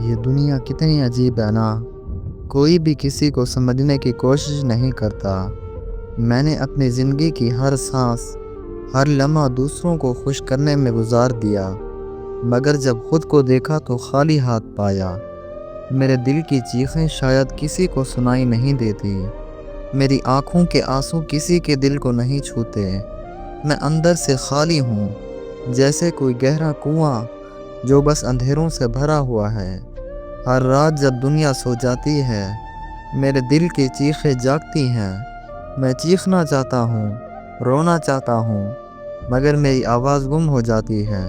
یہ دنیا کتنی عجیب ہے نا، کوئی بھی کسی کو سمجھنے کی کوشش نہیں کرتا۔ میں نے اپنی زندگی کی ہر سانس، ہر لمحہ دوسروں کو خوش کرنے میں گزار دیا، مگر جب خود کو دیکھا تو خالی ہاتھ پایا۔ میرے دل کی چیخیں شاید کسی کو سنائی نہیں دیتی، میری آنکھوں کے آنسو کسی کے دل کو نہیں چھوتے۔ میں اندر سے خالی ہوں، جیسے کوئی گہرا کنواں جو بس اندھیروں سے بھرا ہوا ہے۔ ہر رات جب دنیا سو جاتی ہے، میرے دل کی چیخیں جاگتی ہیں۔ میں چیخنا چاہتا ہوں، رونا چاہتا ہوں، مگر میری آواز گم ہو جاتی ہے۔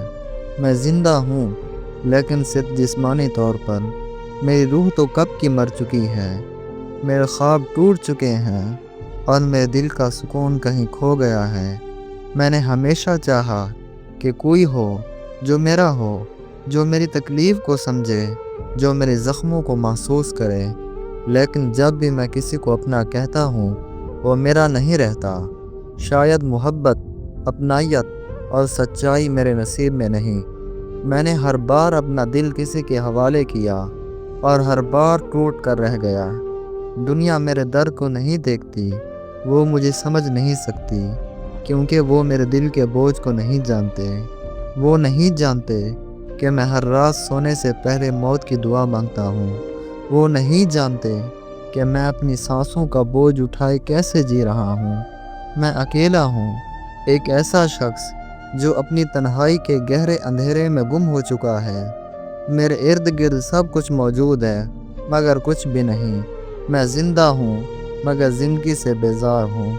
میں زندہ ہوں، لیکن صرف جسمانی طور پر۔ میری روح تو کب کی مر چکی ہے، میرے خواب ٹوٹ چکے ہیں، اور میرے دل کا سکون کہیں کھو گیا ہے۔ میں نے ہمیشہ چاہا کہ کوئی ہو جو میرا ہو، جو میری تکلیف کو سمجھے، جو میرے زخموں کو محسوس کرے، لیکن جب بھی میں کسی کو اپنا کہتا ہوں وہ میرا نہیں رہتا۔ شاید محبت، اپنائیت اور سچائی میرے نصیب میں نہیں۔ میں نے ہر بار اپنا دل کسی کے حوالے کیا، اور ہر بار ٹوٹ کر رہ گیا۔ دنیا میرے درد کو نہیں دیکھتی، وہ مجھے سمجھ نہیں سکتی، کیونکہ وہ میرے دل کے بوجھ کو نہیں جانتے۔ وہ نہیں جانتے کہ میں ہر رات سونے سے پہلے موت کی دعا مانگتا ہوں۔ وہ نہیں جانتے کہ میں اپنی سانسوں کا بوجھ اٹھائے کیسے جی رہا ہوں۔ میں اکیلا ہوں، ایک ایسا شخص جو اپنی تنہائی کے گہرے اندھیرے میں گم ہو چکا ہے۔ میرے ارد گرد سب کچھ موجود ہے، مگر کچھ بھی نہیں۔ میں زندہ ہوں، مگر زندگی سے بیزار ہوں۔